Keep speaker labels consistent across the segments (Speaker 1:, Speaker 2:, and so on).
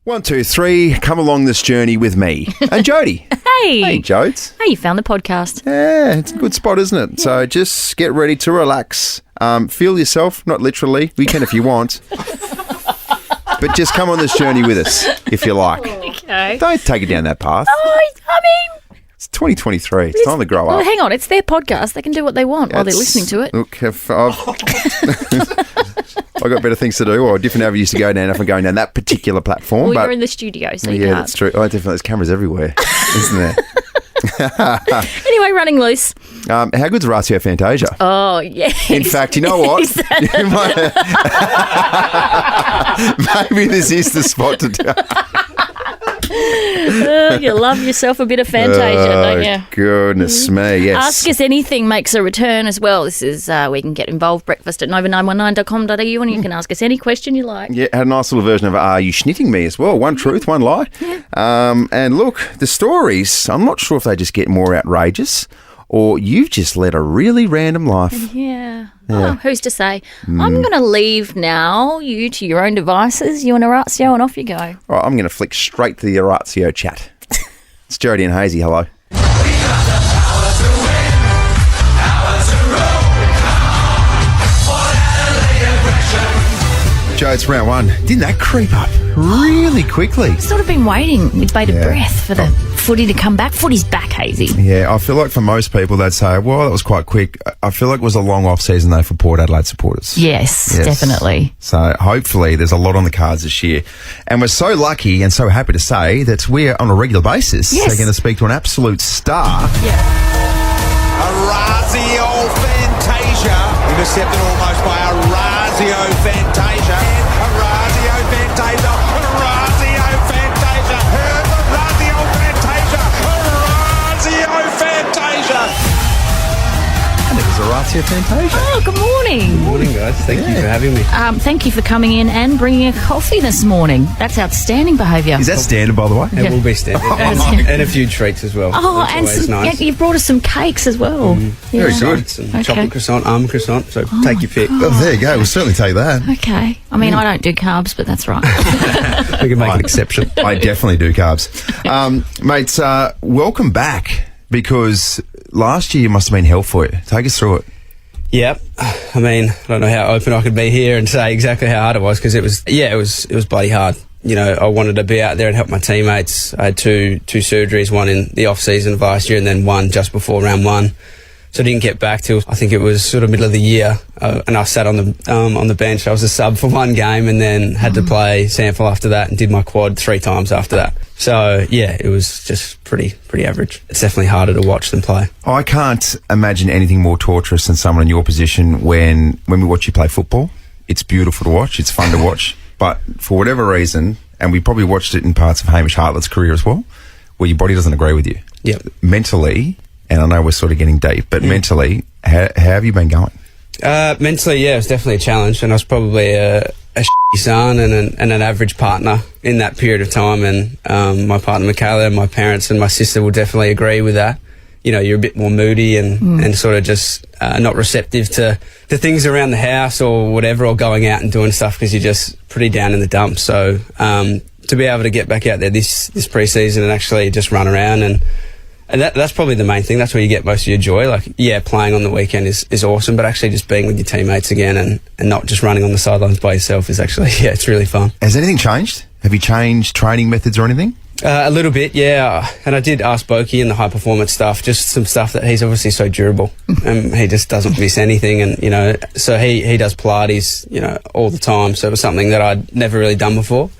Speaker 1: 1, 2, 3, come along this journey with me. And Jody.
Speaker 2: Hey.
Speaker 1: Hey, Jodes.
Speaker 2: Hey, you found the podcast.
Speaker 1: Yeah, it's a good spot, isn't it? Yeah. So just get ready to relax. Feel yourself, not literally. We can if you want. But just come on this journey with us, if you like.
Speaker 2: Okay.
Speaker 1: Don't take it down that path.
Speaker 2: Oh, I mean...
Speaker 1: It's 2023. It's time to grow up.
Speaker 2: Well, hang on. It's their podcast. They can do what they want while they're listening to it.
Speaker 1: Look, I've got better things to do, or different avenues to go down if I'm going down that particular platform.
Speaker 2: Well,
Speaker 1: but
Speaker 2: you're in the studio, so you
Speaker 1: yeah,
Speaker 2: can't.
Speaker 1: that's true. Oh, definitely. There's cameras everywhere, isn't there?
Speaker 2: Anyway, running loose.
Speaker 1: How good's Orazio Fantasia?
Speaker 2: Oh, yeah.
Speaker 1: In fact, you know what? Maybe this is the spot to do.
Speaker 2: You love yourself a bit of Fantasia, don't you?
Speaker 1: Goodness me, yes.
Speaker 2: Ask Us Anything makes a return as well. This is where you can get involved. Breakfast at nova919.com.au, and you can ask us any question you like.
Speaker 1: Yeah, had a nice little version of Are You Schnitting Me as well. One truth, one lie.
Speaker 2: Yeah.
Speaker 1: And look, the stories, I'm not sure if they just get more outrageous or you've just led a really random life.
Speaker 2: Yeah. Oh, who's to say? I'm going to leave now, you to your own devices, you and Orazio, and off you go.
Speaker 1: All right, I'm going to flick straight to the Orazio chat. It's Jody and Hayesy, hello. Joe, it's round one. Didn't that creep up really quickly?
Speaker 2: I've sort of been waiting with bated breath for the footy to come back. Footy's back, Hayesy.
Speaker 1: Yeah, I feel like for most people they'd say, well, that was quite quick. I feel like it was a long off-season though for Port Adelaide supporters.
Speaker 2: Yes, definitely.
Speaker 1: So hopefully there's a lot on the cards this year. And we're so lucky and so happy to say that we're on a regular basis.
Speaker 2: Yes.
Speaker 1: They're going to speak to an absolute star.
Speaker 2: Yeah.
Speaker 3: Orazio Fantasia. Intercepted almost by Orazio Fantasia. Orazio Fantasia. Orazio Fantasia. Orazio Fantasia. Orazio Fantasia.
Speaker 1: And it was Orazio Fantasia.
Speaker 2: Oh, good morning.
Speaker 4: Good morning, guys. Thank you for having me.
Speaker 2: Thank you for coming in and bringing a coffee this morning. That's outstanding behaviour.
Speaker 1: Is that standard, by the way?
Speaker 4: It will be standard. And a few treats as well.
Speaker 2: Oh,
Speaker 4: That's
Speaker 2: and
Speaker 4: always nice.
Speaker 2: You've brought us some cakes as well.
Speaker 1: Very good.
Speaker 4: Some chocolate croissant, almond croissant, so take your pick.
Speaker 1: Oh, there you go. We'll certainly take that.
Speaker 2: Okay. I mean, I don't do carbs, but that's right.
Speaker 4: We can make an exception.
Speaker 1: I definitely do carbs. Mates, welcome back, because last year you must have been hell for you. Take us through it.
Speaker 4: Yep. I mean, I don't know how open I could be here and say exactly how hard it was, because it was bloody hard. You know, I wanted to be out there and help my teammates. I had two surgeries, one in the off-season of last year and then one just before round one. So I didn't get back till, I think it was sort of middle of the year, and I sat on the bench. I was a sub for one game and then had to play sample after that and did my quad 3 times after that. So, yeah, it was just pretty average. It's definitely harder to watch than play.
Speaker 1: I can't imagine anything more torturous than someone in your position when we watch you play football. It's beautiful to watch. It's fun to watch. But for whatever reason, and we probably watched it in parts of Hamish Hartlett's career as well, where your body doesn't agree with you.
Speaker 4: Yep.
Speaker 1: Mentally, and I know we're sort of getting deep, but mentally, how have you been going?
Speaker 4: Mentally, yeah, it was definitely a challenge, and I was probably a shitty son and an average partner in that period of time. And my partner Michaela and my parents and my sister will definitely agree with that. You know, you're a bit more moody and sort of just not receptive to things around the house or whatever, or going out and doing stuff because you're just pretty down in the dumps. So to be able to get back out there this pre-season and actually just run around and that's probably the main thing. That's where you get most of your joy. Like, yeah, playing on the weekend is awesome, but actually just being with your teammates again and not just running on the sidelines by yourself is actually, yeah, it's really fun.
Speaker 1: Has anything changed? Have you changed training methods or anything?
Speaker 4: A little bit, yeah. And I did ask Boki in the high performance stuff, just some stuff that he's obviously so durable and he just doesn't miss anything. And, you know, so he does Pilates, you know, all the time. So it was something that I'd never really done before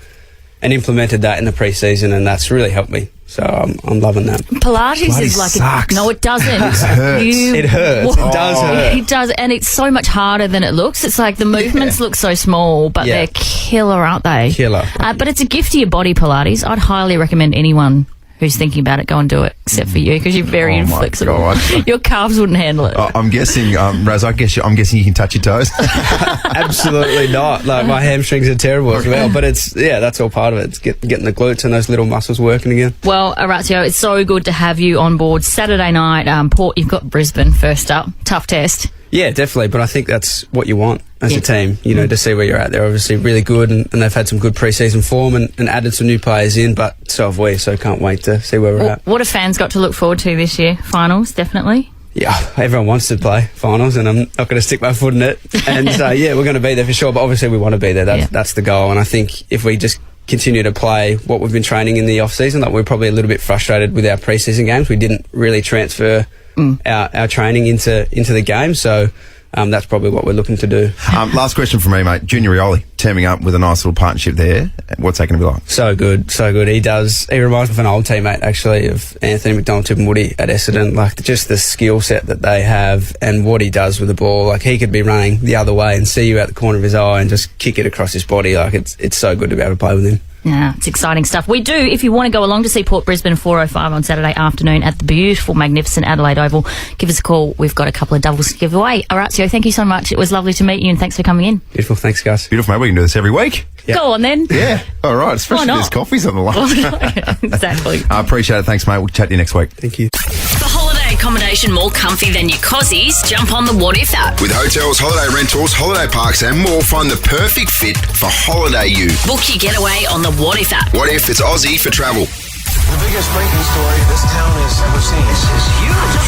Speaker 4: and implemented that in the pre-season, and that's really helped me. So I'm loving that.
Speaker 2: Pilates is like
Speaker 1: sucks.
Speaker 2: no, it doesn't.
Speaker 1: It hurts.
Speaker 4: It hurts. It does hurt.
Speaker 2: It does, and it's so much harder than it looks. It's like the movements look so small, but they're killer, aren't they?
Speaker 4: Killer.
Speaker 2: But it's a gift to your body, Pilates. I'd highly recommend anyone who's thinking about it go and do it, except for you, because you're very inflexible.
Speaker 1: God.
Speaker 2: Your calves wouldn't handle it.
Speaker 1: I'm guessing, Raz, I'm guessing you can touch your toes.
Speaker 4: Absolutely not. Like, my hamstrings are terrible as well, but that's all part of it. It's getting the glutes and those little muscles working again.
Speaker 2: Well, Orazio, it's so good to have you on board. Saturday night, Port, you've got Brisbane first up. Tough test.
Speaker 4: Yeah, definitely. But I think that's what you want as a team, you know, to see where you're at. They're obviously really good and they've had some good pre-season form and added some new players in, but so have we, so can't wait to see where we're at.
Speaker 2: What have fans got to look forward to this year? Finals, definitely.
Speaker 4: Yeah, everyone wants to play finals and I'm not going to stick my foot in it. And yeah, we're going to be there for sure, but obviously we want to be there. That's the goal. And I think if we just continue to play what we've been training in the off-season, like we're probably a little bit frustrated with our pre-season games. We didn't really transfer our training into the game, so that's probably what we're looking to do.
Speaker 1: Last question from me, mate. Junior Rioli teaming up with a nice little partnership there. What's that going to be like?
Speaker 4: So good, so good. He reminds me of an old teammate, actually, of Anthony McDonald, Tip and Woody at Essendon. Like, just the skill set that they have and what he does with the ball. Like, he could be running the other way and see you out the corner of his eye and just kick it across his body. Like, it's so good to be able to play with him.
Speaker 2: Yeah, it's exciting stuff. We do, if you want to go along to see Port Brisbane 4:05 on Saturday afternoon at the beautiful, magnificent Adelaide Oval, give us a call. We've got a couple of doubles to give away. Orazio, thank you so much. It was lovely to meet you and thanks for coming in.
Speaker 4: Beautiful, thanks guys.
Speaker 1: Beautiful, mate. We can do this every week.
Speaker 4: Yep.
Speaker 2: Go on then.
Speaker 1: Yeah, all right. Especially if there's coffees on the lunch.
Speaker 2: Exactly.
Speaker 1: I appreciate it. Thanks, mate. We'll chat to you next week.
Speaker 4: Thank you.
Speaker 5: For holiday accommodation more comfy than your cozies, jump on the What If app.
Speaker 6: With hotels, holiday rentals, holiday parks and more, find the perfect fit for holiday you.
Speaker 5: Book your getaway on the What If app.
Speaker 6: What if it's Aussie for travel?
Speaker 3: The biggest drinking story this town has ever seen. This is huge.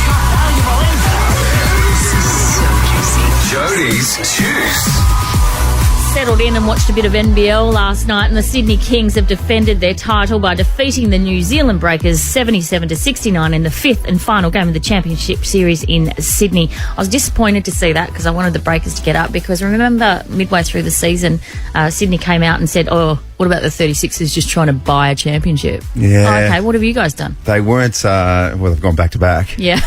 Speaker 6: Jody's Juice.
Speaker 2: Settled in and watched a bit of NBL last night, and the Sydney Kings have defended their title by defeating the New Zealand Breakers 77-69 in the fifth and final game of the Championship Series in Sydney. I was disappointed to see that because I wanted the Breakers to get up, because remember midway through the season, Sydney came out and said, "Oh, what about the 36ers just trying to buy a championship?"
Speaker 1: Yeah.
Speaker 2: Oh, okay, what have you guys done?
Speaker 1: They weren't, well, they've gone back to back.
Speaker 2: Yeah.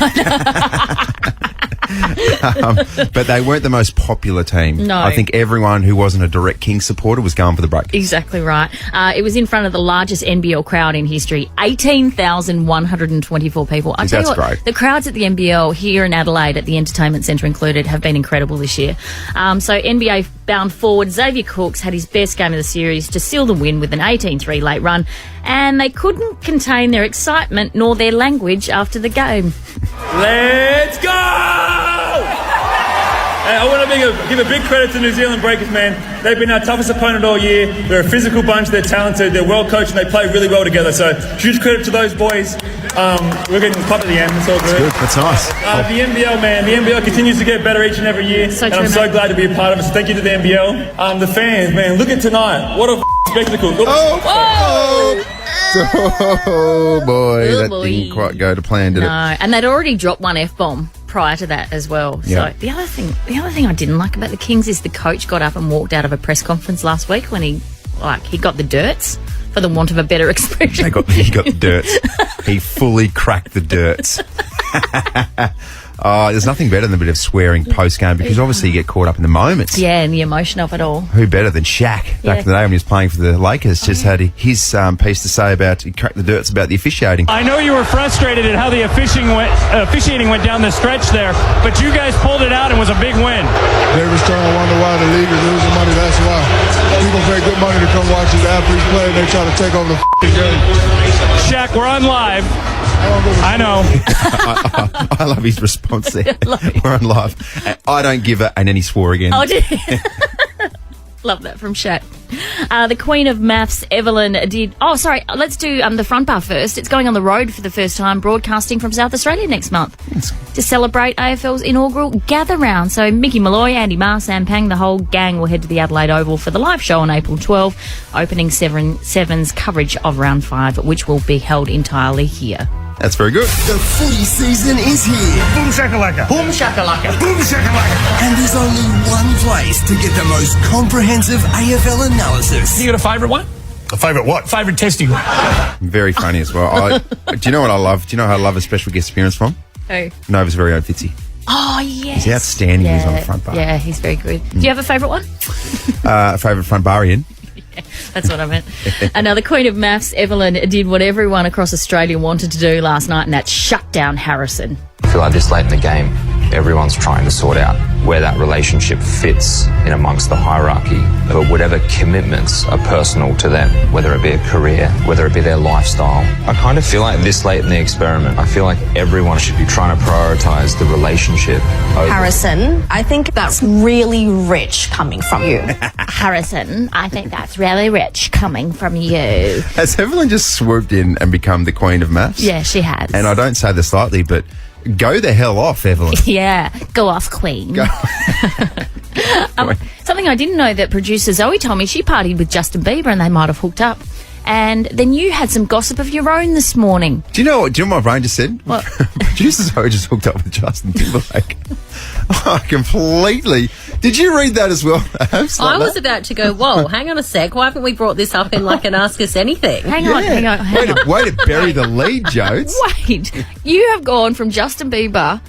Speaker 1: But they weren't the most popular team.
Speaker 2: No.
Speaker 1: I think everyone who wasn't a direct King supporter was going for the break.
Speaker 2: Exactly right. It was in front of the largest NBL crowd in history, 18,124 people. I tell you
Speaker 1: That's
Speaker 2: what,
Speaker 1: great.
Speaker 2: the crowds at the NBL here in Adelaide, at the Entertainment Centre included, have been incredible this year. So NBA bound forward Xavier Cooks had his best game of the series to seal the win with an 18-3 late run, and they couldn't contain their excitement nor their language after the game.
Speaker 7: Let's go! Hey, I want to give a big credit to New Zealand Breakers, man. They've been our toughest opponent all year. They're a physical bunch, they're talented, they're well coached, and they play really well together. So huge credit to those boys. We're getting pop at the end, it's all good.
Speaker 1: That's nice.
Speaker 7: The NBL, man, the NBL continues to get better each and every year.
Speaker 2: So
Speaker 7: and
Speaker 2: true,
Speaker 7: I'm so
Speaker 2: mate.
Speaker 7: glad to be a part of it. So thank you to the NBL. The fans, man, look at tonight. What a spectacle.
Speaker 1: Oh boy,
Speaker 2: Oh,
Speaker 1: that
Speaker 2: boy.
Speaker 1: didn't quite go to plan, did
Speaker 2: No,
Speaker 1: it?
Speaker 2: and they'd already dropped one F-bomb prior to that as well.
Speaker 1: Yeah.
Speaker 2: So the other thing I didn't like about the Kings is the coach got up and walked out of a press conference last week when he got the dirts, for the want of a better expression.
Speaker 1: He got the dirts. He fully cracked the dirts. There's nothing better than a bit of swearing post-game, because obviously you get caught up in the moments.
Speaker 2: Yeah, and the emotion of it all.
Speaker 1: Who better than Shaq back in the day when he was playing for the Lakers? Just had his piece to say about, he cracked the dirts about the officiating.
Speaker 8: I know you were frustrated at how the officiating went down the stretch there, but you guys pulled it out and was a big win.
Speaker 9: David Stern wonder why the league is losing money. That's why. People pay good money to come watch these athletes play, and they try to take over the game.
Speaker 8: Shaq, we're on live. I know.
Speaker 1: I love his response there. We're on live. I don't give a, and then he swore again.
Speaker 2: Oh, did love that from Shaq. The Queen of Maths, Evelyn, did... Oh, sorry, let's do the front bar first. It's going on the road for the first time, broadcasting from South Australia next month to celebrate AFL's inaugural Gather Round. So Mickey Malloy, Andy Marr, Sam Pang, the whole gang will head to the Adelaide Oval for the live show on April 12, opening Seven's coverage of Round 5, which will be held entirely here.
Speaker 1: That's very good.
Speaker 10: The footy season is here.
Speaker 3: Boom shakalaka. Boom shakalaka. Boom shakalaka.
Speaker 10: And there's only one place to get the most comprehensive AFL analysis.
Speaker 8: You got a favourite one?
Speaker 3: A favourite what?
Speaker 8: Favourite testing one?
Speaker 1: Very funny as well. Do you know what I love? Do you know who I love a special guest appearance from?
Speaker 2: Who?
Speaker 1: Nova's very own Fitzy.
Speaker 2: Oh, yes.
Speaker 1: He's outstanding when he's on the front bar.
Speaker 2: Yeah, he's very good. Do you have a favourite one?
Speaker 1: Favourite front barian?
Speaker 2: That's what I meant. Now, the Queen of Maths, Evelyn, did what everyone across Australia wanted to do last night, and that's shut down Harrison.
Speaker 11: I feel like this late in the game, everyone's trying to sort out where that relationship fits in amongst the hierarchy, but whatever commitments are personal to them, whether it be a career, whether it be their lifestyle. I kind of feel like this late in the experiment, I feel like everyone should be trying to prioritise the relationship over...
Speaker 12: Harrison, I think that's really rich coming from you.
Speaker 2: Harrison, I think that's really rich coming from you.
Speaker 1: Has Evelyn just swooped in and become the queen of maths?
Speaker 2: Yeah, she has.
Speaker 1: And I don't say this lightly, but go the hell off, Evelyn.
Speaker 2: Yeah, go off, queen.
Speaker 1: Go.
Speaker 2: Something I didn't know that producer Zoe told me, she partied with Justin Bieber and they might have hooked up. And then you had some gossip of your own this morning.
Speaker 1: Do you know what my brain just said?
Speaker 2: What?
Speaker 1: Producer Zoe just hooked up with Justin Timberlake. Oh, completely. Did you read that as well?
Speaker 13: I was about to go, whoa, hang on a sec. Why haven't we brought this up in like an Ask Us Anything?
Speaker 2: Hang on.
Speaker 1: Way to bury the lead, Jodes.
Speaker 2: Wait, you have gone from Justin Bieber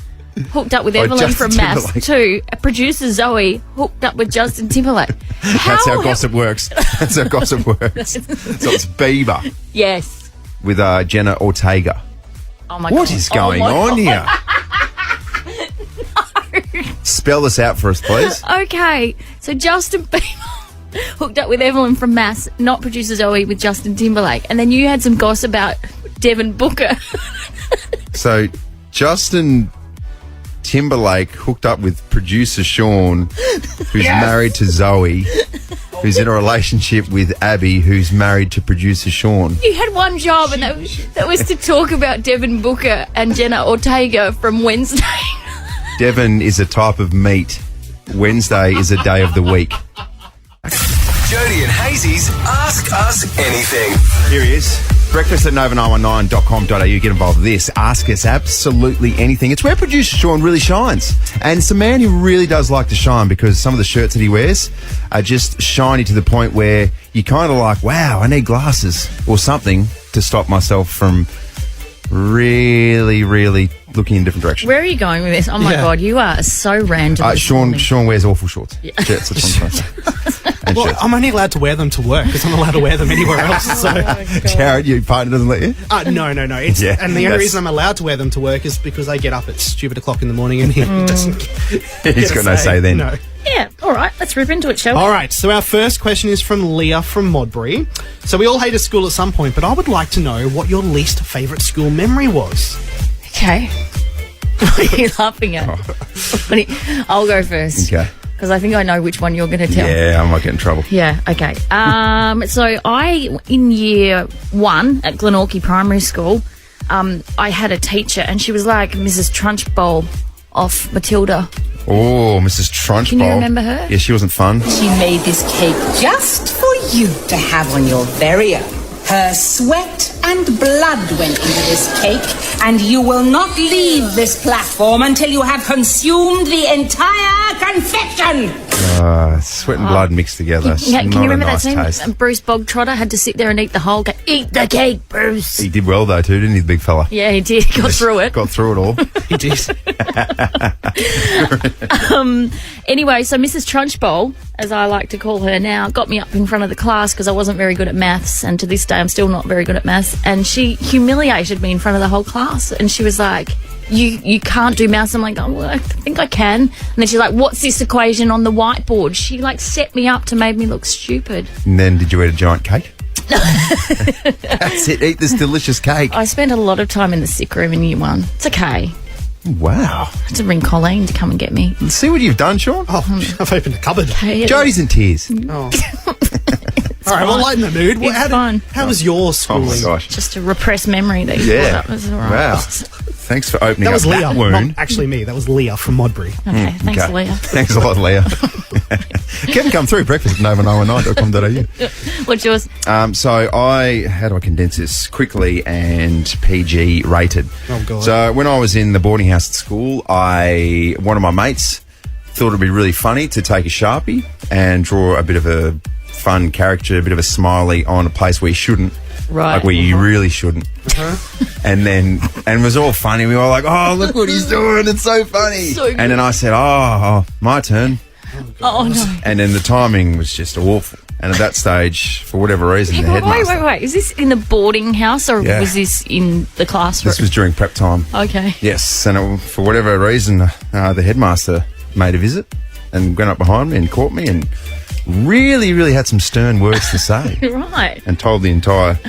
Speaker 2: hooked up with Evelyn
Speaker 1: Justin
Speaker 2: from Maths
Speaker 1: Timberlake.
Speaker 2: to producer Zoe hooked up with Justin Timberlake.
Speaker 1: That's how gossip works. That's how gossip works. So it's Bieber
Speaker 2: Yes.
Speaker 1: with Jenna Ortega.
Speaker 2: Oh my God.
Speaker 1: What is going on here? Spell this out for us, please.
Speaker 2: Okay, so Justin Bieber hooked up with Evelyn from Maths, not producer Zoe, with Justin Timberlake. And then you had some gossip about Devin Booker.
Speaker 1: So Justin Timberlake hooked up with producer Sean, who's married to Zoe, who's in a relationship with Abby, who's married to producer Sean.
Speaker 2: You had one job, and that was to talk about Devin Booker and Jenna Ortega from Wednesday.
Speaker 1: Devin is a type of meat. Wednesday is a day of the week.
Speaker 10: Jody and Hayes's Ask Us Anything.
Speaker 1: Here he is. Breakfast at nova919.com.au. Get involved with this. Ask us absolutely anything. It's where producer Sean really shines. And it's a man who really does like to shine, because some of the shirts that he wears are just shiny to the point where you kind of like, wow, I need glasses or something to stop myself from really, really looking in different directions.
Speaker 2: Where are you going with this? Oh my God, you are so random.
Speaker 1: Sean wears awful shorts. Yeah. Shirts, that's what I'm trying to say. And
Speaker 14: Well,
Speaker 1: shirts.
Speaker 14: I'm only allowed to wear them to work because I'm allowed to wear them anywhere else. So,
Speaker 1: Jared, your partner doesn't let you?
Speaker 14: no. It's,
Speaker 1: Yeah,
Speaker 14: and the only
Speaker 1: that's-
Speaker 14: reason I'm allowed to wear them to work is because I get up at stupid o'clock in the morning and he doesn't.
Speaker 1: He's got no say then.
Speaker 14: No.
Speaker 2: Yeah, all right, let's rip into it, shall we?
Speaker 14: All right, so our first question is from Leah from Modbury. So we all hated school at some point, but I would like to know what your least favourite school memory was.
Speaker 2: Okay. What are you laughing at? I'll go first.
Speaker 1: Okay.
Speaker 2: Because I think I know which one you're going to tell.
Speaker 1: Yeah, I might get in trouble.
Speaker 2: Yeah, okay. So in year 1 at Glenorchy Primary School, I had a teacher and she was like Mrs. Trunchbowl off Matilda.
Speaker 1: Oh, Mrs. Trunchbowl.
Speaker 2: Can you remember her?
Speaker 1: Yeah, she wasn't fun.
Speaker 15: She made this cake just for you to have on your very own. Her sweat and blood went into this cake, and you will not leave this platform until you have consumed the entire confection.
Speaker 1: Sweat and blood mixed together. It's
Speaker 2: Can you
Speaker 1: not a
Speaker 2: remember
Speaker 1: nice
Speaker 2: that
Speaker 1: taste.
Speaker 2: scene? Bruce Bogtrotter had to sit there and eat the whole cake. Eat the cake, Bruce.
Speaker 1: He did well though too, didn't he, the big fella?
Speaker 2: Yeah, he did. Got through it.
Speaker 1: Got through it all.
Speaker 14: He did.
Speaker 2: Anyway, so Mrs. Trunchbowl, as I like to call her now, got me up in front of the class because I wasn't very good at maths, and to this day I'm still not very good at maths, and she humiliated me in front of the whole class, and she was like, you can't do maths. I'm like, oh, well, I think I can. And then she's like, what's this equation on the whiteboard? She like set me up to make me look stupid.
Speaker 1: And then did you eat a giant cake? That's it. Eat this delicious cake.
Speaker 2: I spent a lot of time in the sick room in year 1. It's okay.
Speaker 1: Wow.
Speaker 2: I had to ring Colleen to come and get me.
Speaker 1: See what you've done, Sean?
Speaker 14: Oh, I've opened a cupboard.
Speaker 2: Okay.
Speaker 1: Jody's in tears.
Speaker 14: Oh. All right, we'll lighten the mood.
Speaker 2: It's fine.
Speaker 14: How was your
Speaker 1: Oh
Speaker 14: schooling?
Speaker 1: my gosh.
Speaker 2: Just a repressed memory that you
Speaker 1: Yeah.
Speaker 2: brought up. Was all right.
Speaker 1: Wow. Thanks for opening
Speaker 14: That was
Speaker 1: up
Speaker 14: Leah,
Speaker 1: that wound.
Speaker 14: not actually me. That was Leah from Modbury.
Speaker 2: Okay, thanks,
Speaker 1: Okay.
Speaker 2: Leah.
Speaker 1: Thanks a lot, Leah. Kevin, come through. Breakfast at nova919.com.au.
Speaker 2: What's yours?
Speaker 1: So how do I condense this quickly and PG rated?
Speaker 14: Oh, God.
Speaker 1: So when I was in the boarding house at school, one of my mates thought it'd be really funny to take a Sharpie and draw a bit of a fun character, a bit of a smiley on a place where you shouldn't.
Speaker 2: Right.
Speaker 1: Like where you really shouldn't. And it was all funny. We were like, oh, look what he's doing. It's so funny.
Speaker 2: So good.
Speaker 1: And then I said, oh, my turn.
Speaker 2: Oh, no.
Speaker 1: And then the timing was just awful. And at that stage, for whatever reason, the headmaster...
Speaker 2: Wait. Is this in the boarding house or
Speaker 1: Yeah.
Speaker 2: was this in the classroom?
Speaker 1: This was during prep time.
Speaker 2: Okay.
Speaker 1: Yes, and for whatever reason, the headmaster made a visit and went up behind me and caught me and really, really had some stern words to say.
Speaker 2: Right.
Speaker 1: And told the entire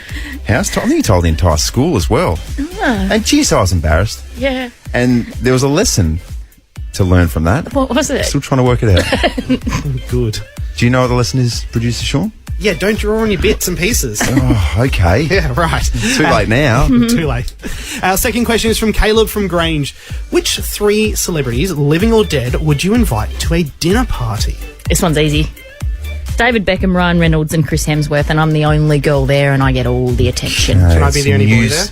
Speaker 1: house. I think he told the entire school as well. And geez, I was embarrassed.
Speaker 2: Yeah.
Speaker 1: And there was a lesson to learn from that.
Speaker 2: What was it?
Speaker 1: Still trying to work it out.
Speaker 14: Good.
Speaker 1: Do you know what the lesson is, producer Sean?
Speaker 14: Yeah, don't draw on your bits and pieces.
Speaker 1: Oh, okay.
Speaker 14: Yeah, right.
Speaker 1: Too late now.
Speaker 14: Too late. Our second question is from Caleb from Grange. Which 3 celebrities, living or dead, would you invite to a dinner party?
Speaker 2: This one's easy. David Beckham, Ryan Reynolds and Chris Hemsworth, and I'm the only girl there and I get all the attention.
Speaker 14: Can I be the only boy there?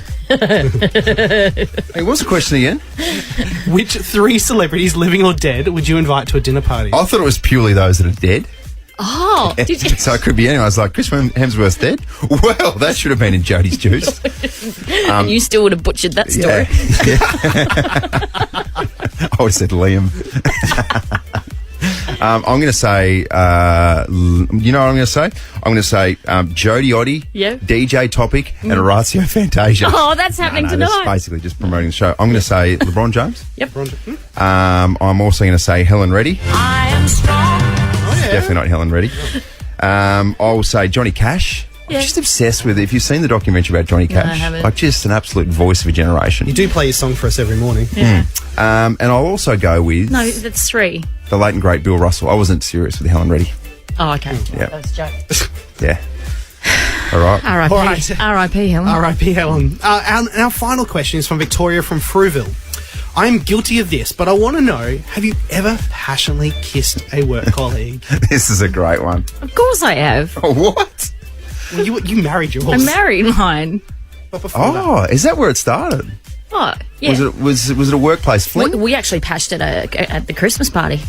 Speaker 1: Hey, what's the question again?
Speaker 14: Which 3 celebrities, living or dead, would you invite to a dinner party?
Speaker 1: I thought it was purely those that are dead.
Speaker 2: Oh, did you?
Speaker 1: So it could be anyone. I was like, Chris Hemsworth's dead? Well, that should have been in Jodie's juice.
Speaker 2: And you still would have butchered that story.
Speaker 1: Yeah. I would have said Liam. I'm going to say, you know what I'm going to say? I'm going to say Jodie Oddie,
Speaker 2: Yeah.
Speaker 1: DJ Topic, and Orazio Fantasia.
Speaker 2: Oh, that's happening
Speaker 1: That's
Speaker 2: tonight.
Speaker 1: basically just promoting the show. I'm going to say LeBron James.
Speaker 2: Yep.
Speaker 1: I'm also going to say Helen Reddy.
Speaker 2: I am strong.
Speaker 1: Definitely not Helen Reddy. I will say Johnny Cash.
Speaker 2: Yeah.
Speaker 1: I'm just obsessed with it. If you've seen the documentary about Johnny
Speaker 2: No, I
Speaker 1: Cash,
Speaker 2: haven't.
Speaker 1: like just an absolute voice of a generation.
Speaker 14: You do play your song for us every morning.
Speaker 2: Yeah.
Speaker 1: And I'll also go with
Speaker 2: No, that's 3.
Speaker 1: the late and great Bill Russell. I wasn't serious with Helen Reddy.
Speaker 2: Oh, okay.
Speaker 1: Yeah.
Speaker 2: That was a joke.
Speaker 1: Yeah. All right.
Speaker 2: R.I.P.
Speaker 14: All right.
Speaker 2: R.I.P. Helen.
Speaker 14: R.I.P. Helen. Our final question is from Victoria from Frueville. I am guilty of this, but I want to know, have you ever passionately kissed a work colleague?
Speaker 1: This is a great one.
Speaker 2: Of course I have.
Speaker 1: Oh, what?
Speaker 14: Well, you married yours.
Speaker 2: I married mine.
Speaker 14: But before that.
Speaker 1: Oh, is that where it started?
Speaker 2: Oh, yeah.
Speaker 1: Was it a workplace fling?
Speaker 2: We actually patched it at the Christmas party.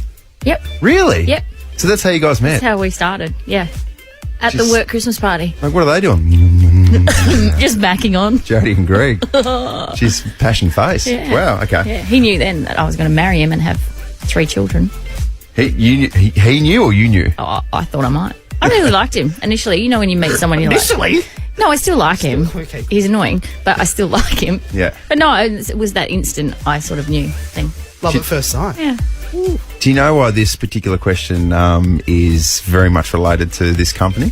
Speaker 2: Yep.
Speaker 1: Really?
Speaker 2: Yep.
Speaker 1: So that's how you guys met?
Speaker 2: That's how we started. Yeah. At the work Christmas party.
Speaker 1: Like, what are they doing?
Speaker 2: Just backing on.
Speaker 1: Jodie and Greg. She's passion face.
Speaker 2: Yeah.
Speaker 1: Wow, okay.
Speaker 2: Yeah. He knew then that I was going to marry him and have 3 children.
Speaker 1: He knew or you knew?
Speaker 2: Oh, I thought I might. I really liked him initially. You know when you meet someone you're
Speaker 14: Initially?
Speaker 2: like... No, I still like him.
Speaker 14: Okay.
Speaker 2: He's annoying, but I still like him.
Speaker 1: Yeah.
Speaker 2: But no, it was that instant I sort of knew thing.
Speaker 14: Love at first sight.
Speaker 2: Yeah.
Speaker 1: Do you know why this particular question is very much related to this company?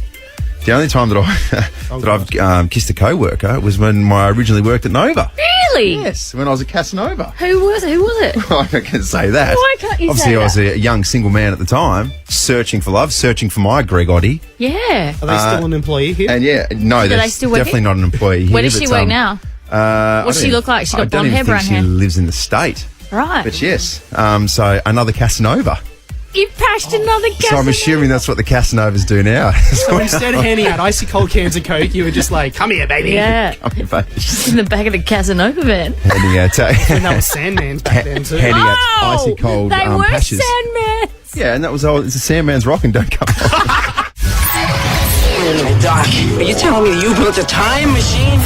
Speaker 1: The only time that I've kissed a co-worker was when I originally worked at Nova.
Speaker 2: Really?
Speaker 1: Yes, when I was at Casanova.
Speaker 2: Who was it?
Speaker 1: I'm not going to say that.
Speaker 2: Why can't you
Speaker 1: Obviously,
Speaker 2: say
Speaker 1: I was
Speaker 2: that?
Speaker 1: a young single man at the time, searching for love, searching for my Greg Oddie.
Speaker 2: Yeah.
Speaker 14: Are they still an employee here?
Speaker 1: And yeah, no,
Speaker 2: Do
Speaker 1: they're
Speaker 2: they still work
Speaker 1: definitely
Speaker 2: here?
Speaker 1: not an employee here.
Speaker 2: Where does she
Speaker 1: but,
Speaker 2: work now?
Speaker 1: What
Speaker 2: does she look like? She got blonde hair, brown hair?
Speaker 1: She lives in the state.
Speaker 2: Right.
Speaker 1: But yes, so another Casanova.
Speaker 2: You patched another gas.
Speaker 1: So I'm assuming that's what the Casanovas do now.
Speaker 14: So instead of handing out icy cold cans of Coke, you were just like, come here, baby.
Speaker 2: Yeah.
Speaker 1: Come here, baby.
Speaker 2: Just in the back of the Casanova van.
Speaker 1: Handing out,
Speaker 14: And that was Sandman's back then too.
Speaker 1: handing out icy cold
Speaker 2: They were
Speaker 1: patches.
Speaker 2: Sandmans.
Speaker 1: Yeah, and that was it's a Sandman's Rockin' Don't Come on.
Speaker 16: Doc, are you telling me you built a time machine?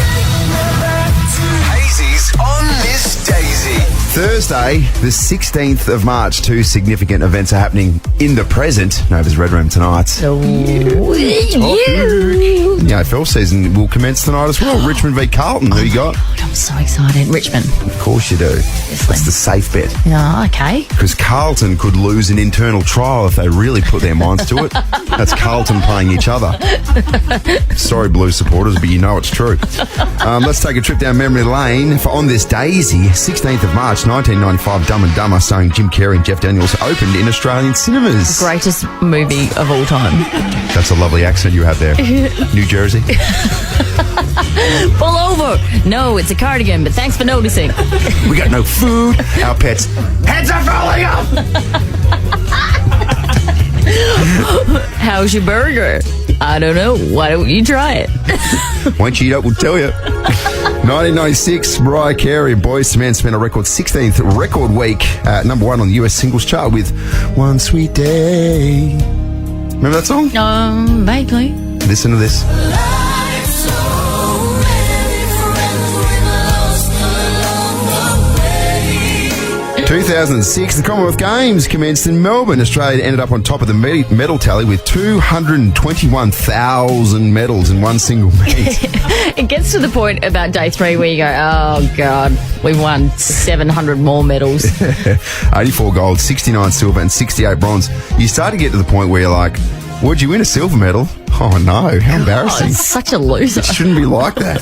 Speaker 6: Hazy's on Miss Daisy.
Speaker 1: Thursday, the 16th of March, 2 significant events are happening in the present. Nova's Red Room tonight.
Speaker 2: So,
Speaker 1: The AFL season will commence tonight as well. Richmond v Carlton. Who you got?
Speaker 2: God, I'm so excited. Richmond.
Speaker 1: Of course you do. That's the safe bet.
Speaker 2: Yeah, okay.
Speaker 1: Because Carlton could lose an internal trial if they really put their minds to it. That's Carlton playing each other. Sorry, Blues supporters, but you know it's true. Let's take a trip down memory lane for On This Daisy. 16th of March, 1995, Dumb and Dumber, starring Jim Carrey and Jeff Daniels, opened in Australian cinemas.
Speaker 2: Greatest movie of all time.
Speaker 1: That's a lovely accent you have there. New Jersey.
Speaker 2: Pull over. No, it's a cardigan, but thanks for noticing.
Speaker 1: We got no food. Our pets' heads are falling off.
Speaker 2: How's your burger? I don't know. Why don't you try it?
Speaker 1: Once you eat it, we'll tell you. 1996, Mariah Carey and Boyz II Men spent a record 16th record week at number 1 on the US singles chart with One Sweet Day. Remember that song?
Speaker 2: Vaguely.
Speaker 1: Listen to this. 2000,
Speaker 6: 2006, the Commonwealth Games commenced in Melbourne. Australia ended up on top of the medal tally with 221,000 medals in one single meet.
Speaker 2: It gets to the point about day 3 where you go, oh, God, we've won 700 more medals.
Speaker 6: 84 gold, 69 silver and 68 bronze. You start to get to the point where you're like, would you win a silver medal? Oh, no. How embarrassing.
Speaker 2: Oh, such a loser.
Speaker 6: It shouldn't be like that.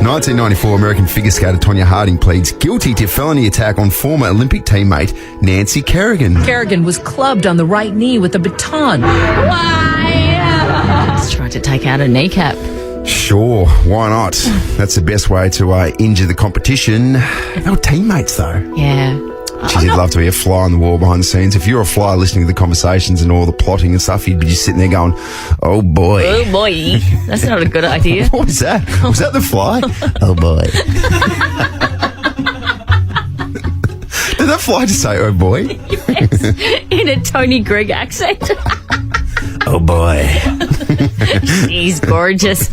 Speaker 6: 1994, American figure skater Tonya Harding pleads guilty to felony attack on former Olympic teammate Nancy Kerrigan.
Speaker 17: Kerrigan was clubbed on the right knee with a baton.
Speaker 2: Why? Just trying to take out a kneecap.
Speaker 6: Sure, why not? That's the best way to injure the competition. They were teammates, though.
Speaker 2: Yeah.
Speaker 6: Geez, you'd love to be a fly on the wall behind the scenes. If you're a fly listening to the conversations and all the plotting and stuff, you'd be just sitting there going, oh boy.
Speaker 2: Oh boy. That's not a good idea.
Speaker 6: What was that? Was that the fly? Oh boy. Did that fly just say, oh boy?
Speaker 2: Yes. In a Tony Gregg accent.
Speaker 6: Oh boy.
Speaker 2: He's gorgeous.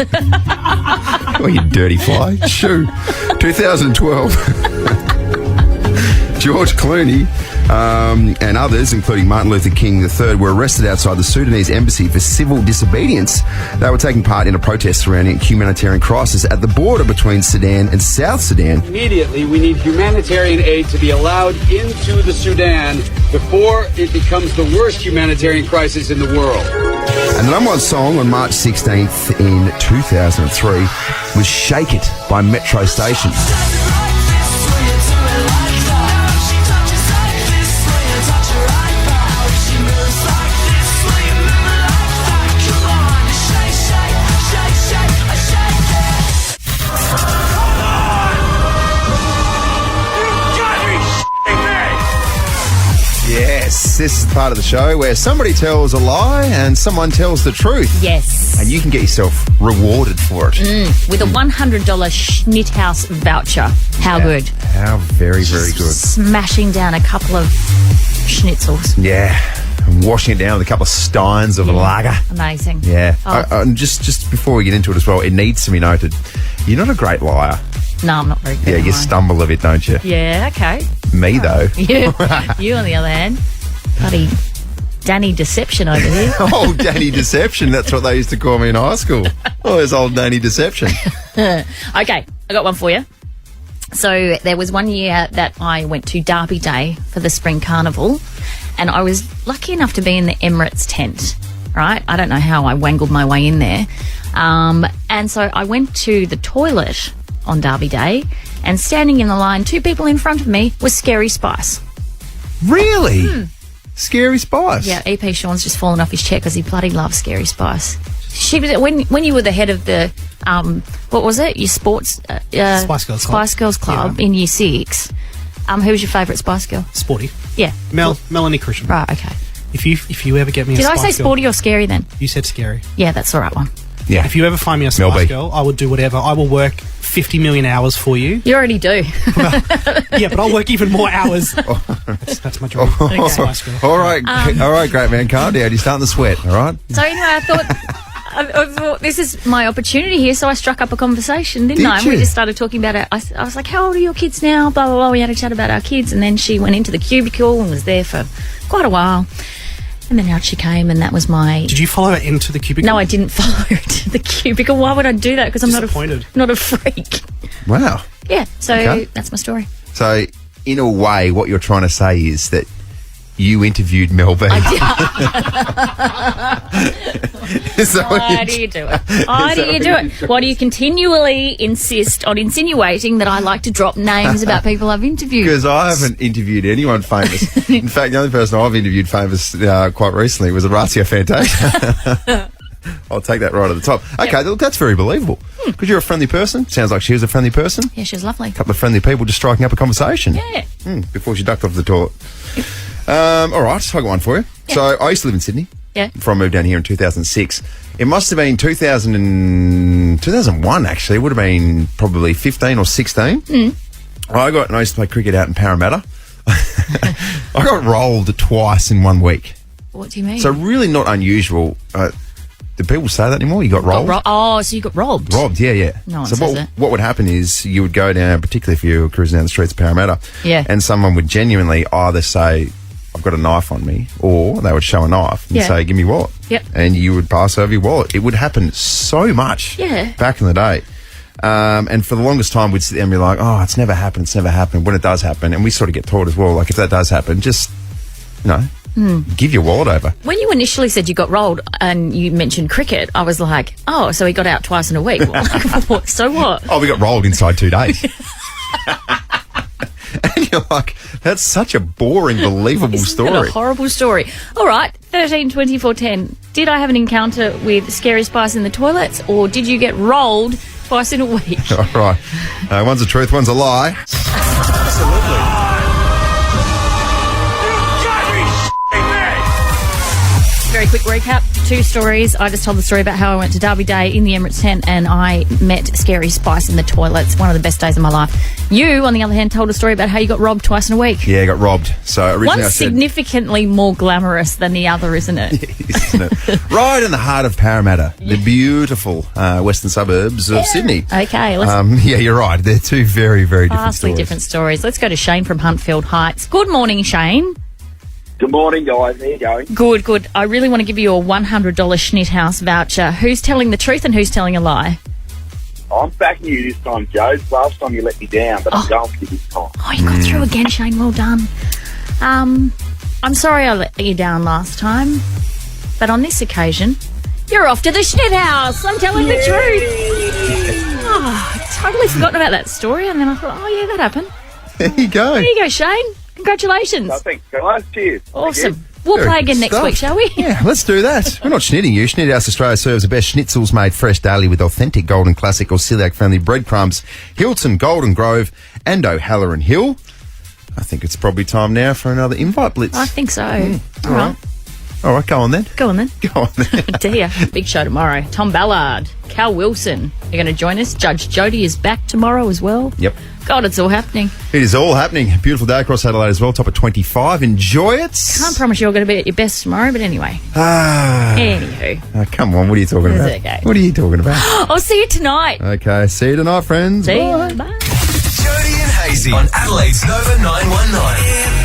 Speaker 6: Oh, you dirty fly. Shoo. 2012. George Clooney and others, including Martin Luther King III, were arrested outside the Sudanese embassy for civil disobedience. They were taking part in a protest surrounding a humanitarian crisis at the border between Sudan and South Sudan.
Speaker 18: Immediately, we need humanitarian aid to be allowed into the Sudan before it becomes the worst humanitarian crisis in the world.
Speaker 6: And the number one song on March 16th in 2003 was Shake It by Metro Station. Yes, this is the part of the show where somebody tells a lie and someone tells the truth.
Speaker 2: Yes.
Speaker 6: And you can get yourself rewarded for it.
Speaker 2: With a $100 Schnitthaus voucher. How good.
Speaker 6: How very, very good.
Speaker 2: Smashing down a couple of schnitzels.
Speaker 6: Yeah. And washing it down with a couple of steins of lager.
Speaker 2: Amazing.
Speaker 6: Yeah.
Speaker 2: Oh.
Speaker 6: And just before we get into it as well, it needs to be noted, you're not a great liar.
Speaker 2: No, I'm not very good.
Speaker 6: Yeah, you stumble a bit, don't you?
Speaker 2: Yeah, okay.
Speaker 6: Me, though.
Speaker 2: You, on the other hand, bloody Danny Deception over here.
Speaker 6: Oh, Danny Deception. That's what they used to call me in high school. Oh, there's old Danny Deception.
Speaker 2: Okay, I got one for you. So there was one year that I went to Derby Day for the Spring Carnival, and I was lucky enough to be in the Emirates tent, right? I don't know how I wangled my way in there. And so I went to the toilet on Derby Day, and standing in the line, 2 people in front of me was Scary Spice.
Speaker 6: Really? Scary Spice?
Speaker 2: Yeah, EP Sean's just fallen off his chair because he bloody loves Scary Spice. She was when you were the head of the what was it? Your sports
Speaker 14: Spice Girls Club.
Speaker 2: Spice Girls Club in Year 6. Who was your favourite Spice Girl?
Speaker 14: Sporty.
Speaker 2: Yeah,
Speaker 14: Melanie Christian.
Speaker 2: Right. Okay.
Speaker 14: If you ever get me
Speaker 2: Did
Speaker 14: a
Speaker 2: I
Speaker 14: Spice
Speaker 2: say
Speaker 14: Girl,
Speaker 2: sporty or scary then?
Speaker 14: You said scary.
Speaker 2: Yeah, that's the right one.
Speaker 6: Yeah.
Speaker 14: If you ever find me a Spice Girl, I will do whatever. I will work 50 million hours for you.
Speaker 2: You already do.
Speaker 14: Yeah, but I'll work even more hours. That's my dream.
Speaker 2: Okay.
Speaker 14: Spice Girl.
Speaker 6: All right, great man. Calm down. You're starting to sweat, all right?
Speaker 2: So anyway, I thought this is my opportunity here, so I struck up a conversation, didn't I? And we just started talking about it. I was like, how old are your kids now? Blah, blah, blah. We had a chat about our kids, and then she went into the cubicle and was there for quite a while. And then out she came, and that was my...
Speaker 14: Did you follow her into the cubicle?
Speaker 2: No, I didn't follow her to the cubicle. Why would I do that? Because I'm not a freak.
Speaker 6: Wow.
Speaker 2: Yeah, so that's my story.
Speaker 6: So, in a way, what you're trying to say is that you interviewed Mel B.
Speaker 2: Why do you do it? Why do you do it? Why do you continually insist on insinuating that I like to drop names about people I've interviewed?
Speaker 6: Because I haven't interviewed anyone famous. In fact, the only person I've interviewed famous quite recently was Orazio Fantasia. I'll take that right at the top. Okay, look, that's very believable. Because you're a friendly person. Sounds like she was a friendly person.
Speaker 2: Yeah, she was lovely.
Speaker 6: A couple of friendly people just striking up a conversation.
Speaker 2: Yeah.
Speaker 6: Before she ducked off the toilet. All right, I got one for you.
Speaker 2: Yeah.
Speaker 6: So I used to live in Sydney.
Speaker 2: Yeah.
Speaker 6: Before I moved down here in 2006. It must have been 2001, actually. It would have been probably 15 or 16. I used to play cricket out in Parramatta. I got rolled twice in 1 week.
Speaker 2: What do you mean?
Speaker 6: So really not unusual.
Speaker 1: do people say that anymore? You got rolled?
Speaker 2: Oh, so you got robbed.
Speaker 1: Robbed, yeah.
Speaker 2: No one
Speaker 1: so
Speaker 2: says it.
Speaker 1: what would happen is you would go down, particularly if you were cruising down the streets of Parramatta, and someone would genuinely either say, I've got a knife on me, or they would show a knife and say, give me your wallet.
Speaker 2: Yep.
Speaker 1: And you would pass over your wallet. It would happen so much back in the day. And for the longest time, we'd sit there and be like, oh, it's never happened. When it does happen, and we sort of get taught as well, like if that does happen, just, give your wallet over.
Speaker 2: When you initially said you got rolled and you mentioned cricket, I was like, oh, so he got out twice in a week. Well, so what?
Speaker 1: Oh, we got rolled inside 2 days. And you're like, that's such a boring, believable story.
Speaker 2: What a horrible story. All right, 13 24 10. Did I have an encounter with Scary Spice in the toilets, or did you get rolled twice in a week?
Speaker 1: All right. One's a truth, one's a lie.
Speaker 3: Absolutely.
Speaker 2: Very quick recap. 2 stories. I just told the story about how I went to Derby Day in the Emirates tent and I met Scary Spice in the toilets. One of the best days of my life. You, on the other hand, told a story about how you got robbed twice in a week.
Speaker 1: Yeah, I got robbed. So originally
Speaker 2: One's
Speaker 1: I said,
Speaker 2: significantly more glamorous than the other, isn't it?
Speaker 1: isn't it? Right in the heart of Parramatta, the beautiful western suburbs of Sydney.
Speaker 2: Okay,
Speaker 1: yeah, you're right. They're 2 very, very different
Speaker 2: vastly
Speaker 1: stories.
Speaker 2: different stories. Let's go to Shane from Huntfield Heights. Good morning, Shane.
Speaker 19: Good morning, guys. How you going?
Speaker 2: Good. I really want to give you a $100 Schnitthouse voucher. Who's telling the truth and who's telling a lie?
Speaker 19: I'm backing you this time, Joe. Last time you let me down, but I'm going for you this time.
Speaker 2: Oh, you got through again, Shane. Well done. I'm sorry I let you down last time, but on this occasion, you're off to the Schnitthouse. I'm telling the truth. Oh, I'd totally forgotten about that story, and then I thought, oh, yeah, that happened.
Speaker 1: There you go.
Speaker 2: There you go, Shane. Congratulations.
Speaker 19: No, thanks, guys. Cheers.
Speaker 2: Awesome. We'll
Speaker 1: Very
Speaker 2: play again
Speaker 1: good
Speaker 2: next
Speaker 1: stuff.
Speaker 2: week, shall we?
Speaker 1: Yeah, let's do that. We're not schnitting you. Schnitthouse Australia serves the best schnitzels made fresh daily with authentic Golden Classic or celiac-friendly breadcrumbs. Hilton, Golden Grove and O'Halloran Hill. I think it's probably time now for another invite blitz.
Speaker 2: I think so.
Speaker 1: All right. All right, go on then.
Speaker 2: Go on then.
Speaker 1: Go on then.
Speaker 2: Dear. Big show tomorrow. Tom Ballard, Cal Wilson are going to join us. Judge Jody is back tomorrow as well.
Speaker 1: Yep.
Speaker 2: God, it's all happening.
Speaker 1: It is all happening. Beautiful day across Adelaide as well. Top of 25. Enjoy it.
Speaker 2: Can't promise you're going to be at your best tomorrow, but anyway. Anywho.
Speaker 1: Come on, what are you talking about?
Speaker 2: It's okay.
Speaker 1: What are you talking about?
Speaker 2: I'll see you tonight.
Speaker 1: Okay, see you tonight, friends.
Speaker 2: See
Speaker 1: Bye.
Speaker 2: you. Bye.
Speaker 10: Jody and Hayesy on Adelaide's Nova 919.